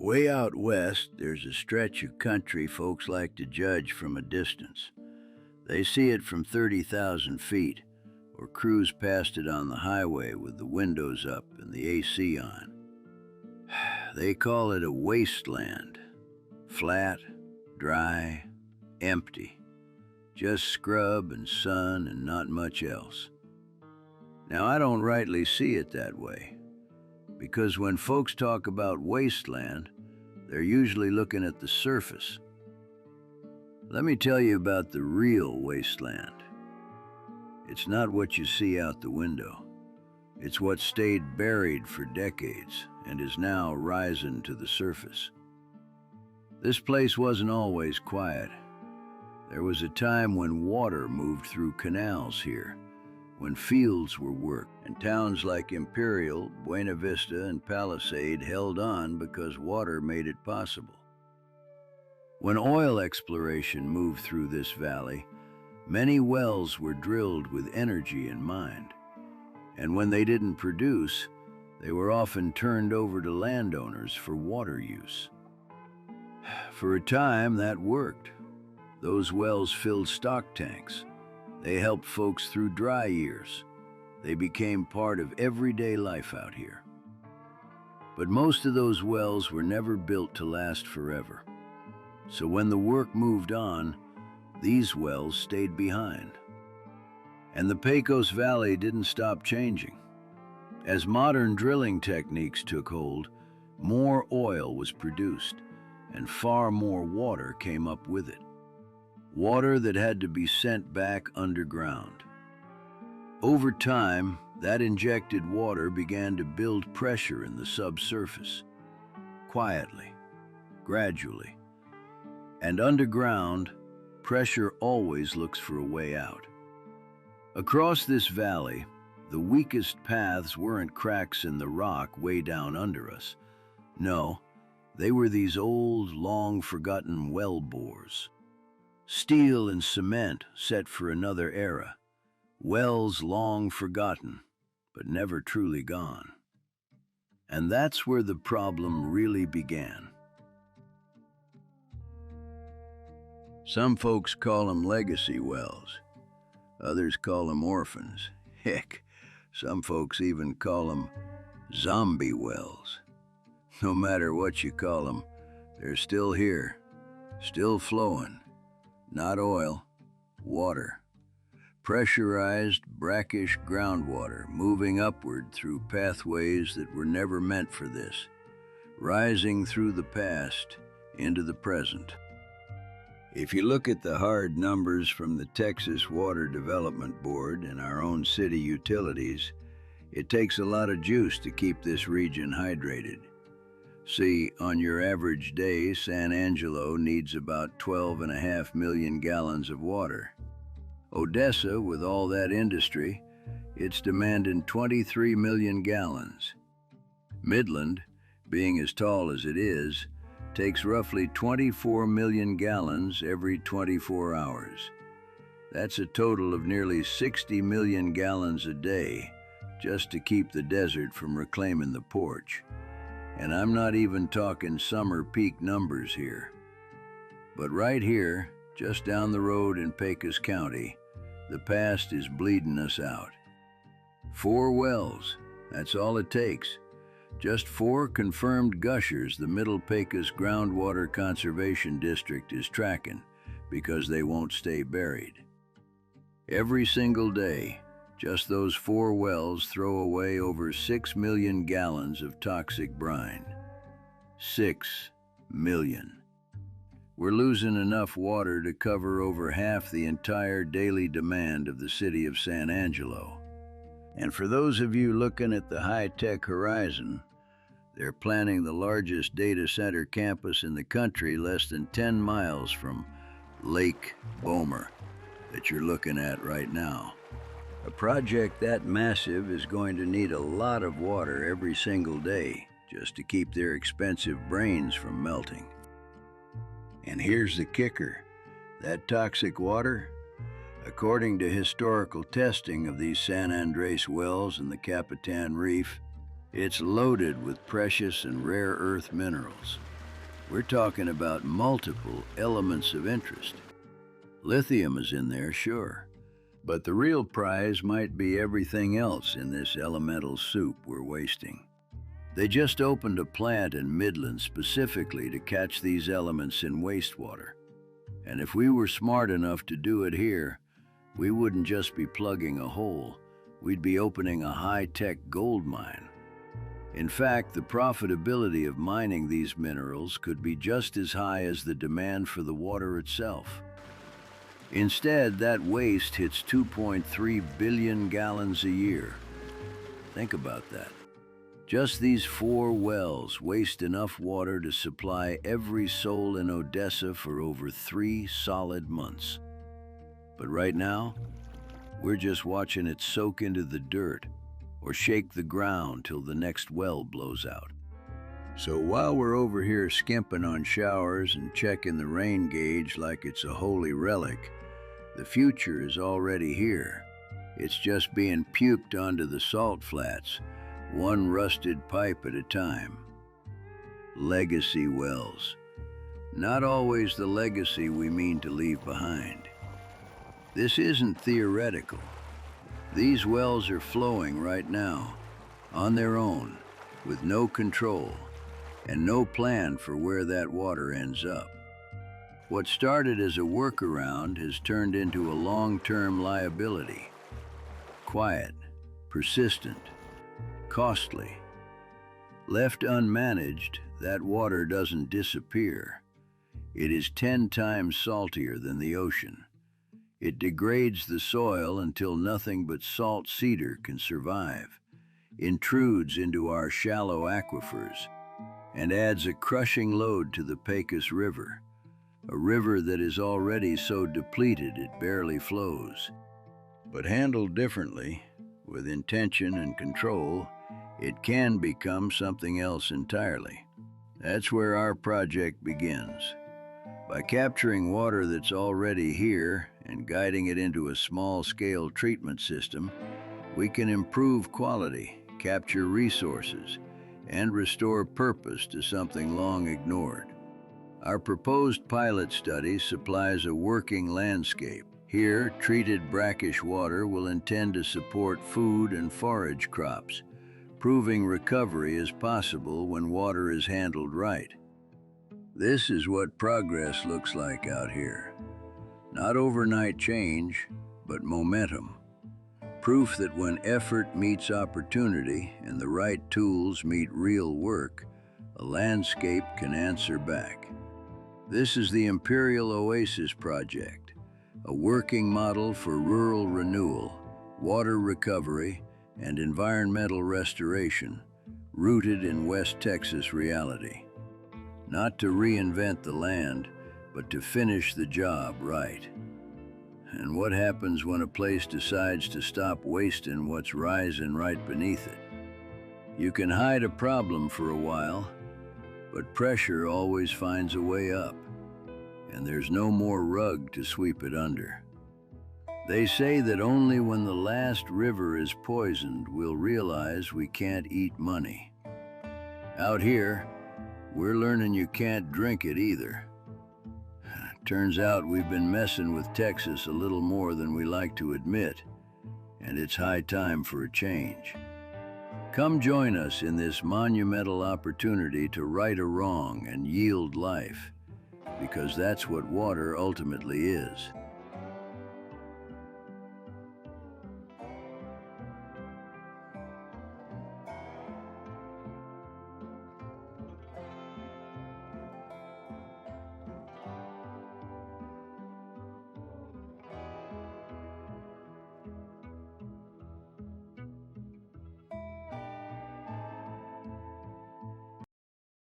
Way out west, there's a stretch of country folks like to judge from a distance. They see it from 30,000 feet, or cruise past it on the highway with the windows up and the AC on. They call it a wasteland. Flat, dry, empty. Just scrub and sun and not much else. Now, I don't rightly see it that way, because when folks talk about wasteland, they're usually looking at the surface. Let me tell you about the real wasteland. It's not what you see out the window. It's what stayed buried for decades and is now rising to the surface. This place wasn't always quiet. There was a time when water moved through canals here, when fields were worked, and towns like Imperial, Buena Vista, and Palisade held on because water made it possible. When oil exploration moved through this valley, many wells were drilled with energy in mind, and when they didn't produce, they were often turned over to landowners for water use. For a time, that worked. Those wells filled stock tanks. They helped folks through dry years. They became part of everyday life out here. But most of those wells were never built to last forever. So when the work moved on, these wells stayed behind. And the Pecos Valley didn't stop changing. As modern drilling techniques took hold, more oil was produced, and far more water came up with it. Water that had to be sent back underground. Over time, that injected water began to build pressure in the subsurface, quietly, gradually. And underground, pressure always looks for a way out. Across this valley, the weakest paths weren't cracks in the rock way down under us. No, they were these old, long-forgotten well bores. Steel and cement set for another era. Wells long forgotten, but never truly gone. And that's where the problem really began. Some folks call them legacy wells. Others call them orphans. Heck, some folks even call them zombie wells. No matter what you call them, they're still here, still flowing. Not oil, water. Pressurized, brackish groundwater moving upward through pathways that were never meant for this, rising through the past into the present. If you look at the hard numbers from the Texas Water Development Board and our own city utilities, it takes a lot of juice to keep this region hydrated. See, on your average day, San Angelo needs about 12.5 million gallons of water. Odessa, with all that industry, it's demanding 23 million gallons. Midland, being as tall as it is, takes roughly 24 million gallons every 24 hours. That's a total of nearly 60 million gallons a day just to keep the desert from reclaiming the porch. And I'm not even talking summer peak numbers here. But right here, just down the road in Pecos County, the past is bleeding us out. 4 wells, that's all it takes. Just 4 confirmed gushers the Middle Pecos Groundwater Conservation District is tracking because they won't stay buried. Every single day, just those 4 wells throw away over 6 million gallons of toxic brine. 6 million. We're losing enough water to cover over half the entire daily demand of the city of San Angelo. And for those of you looking at the high-tech horizon, they're planning the largest data center campus in the country less than 10 miles from Lake Bomer that you're looking at right now. A project that massive is going to need a lot of water every single day just to keep their expensive brains from melting. And here's the kicker. That toxic water, according to historical testing of these San Andres wells and the Capitan Reef, it's loaded with precious and rare earth minerals. We're talking about multiple elements of interest. Lithium is in there, sure, but the real prize might be everything else in this elemental soup we're wasting. They just opened a plant in Midland specifically to catch these elements in wastewater. And if we were smart enough to do it here, we wouldn't just be plugging a hole, we'd be opening a high-tech gold mine. In fact, the profitability of mining these minerals could be just as high as the demand for the water itself. Instead, that waste hits 2.3 billion gallons a year. Think about that. Just these 4 wells waste enough water to supply every soul in Odessa for over 3 solid months. But right now, we're just watching it soak into the dirt or shake the ground till the next well blows out. So while we're over here skimping on showers and checking the rain gauge like it's a holy relic, the future is already here. It's just being puked onto the salt flats, one rusted pipe at a time. Legacy wells. Not always the legacy we mean to leave behind. This isn't theoretical. These wells are flowing right now, on their own, with no control, and no plan for where that water ends up. What started as a workaround has turned into a long-term liability. Quiet, persistent, costly. Left unmanaged, that water doesn't disappear. It is 10 times saltier than the ocean. It degrades the soil until nothing but salt cedar can survive, intrudes into our shallow aquifers, and adds a crushing load to the Pecos River, a river that is already so depleted it barely flows. But handled differently, with intention and control, it can become something else entirely. That's where our project begins. By capturing water that's already here and guiding it into a small-scale treatment system, we can improve quality, capture resources, and restore purpose to something long ignored. Our proposed pilot study supplies a working landscape. Here, treated brackish water will intend to support food and forage crops, proving recovery is possible when water is handled right. This is what progress looks like out here. Not overnight change, but momentum. Proof that when effort meets opportunity and the right tools meet real work, a landscape can answer back. This is the Imperial Oasis project, a working model for rural renewal, water recovery, and environmental restoration, rooted in West Texas reality. Not to reinvent the land, but to finish the job right. And what happens when a place decides to stop wasting what's rising right beneath it? You can hide a problem for a while, but pressure always finds a way up, and there's no more rug to sweep it under. They say that only when the last river is poisoned we'll realize we can't eat money. Out here, we're learning you can't drink it either. Turns out we've been messing with Texas a little more than we like to admit, and it's high time for a change. Come join us in this monumental opportunity to right a wrong and yield life, because that's what water ultimately is.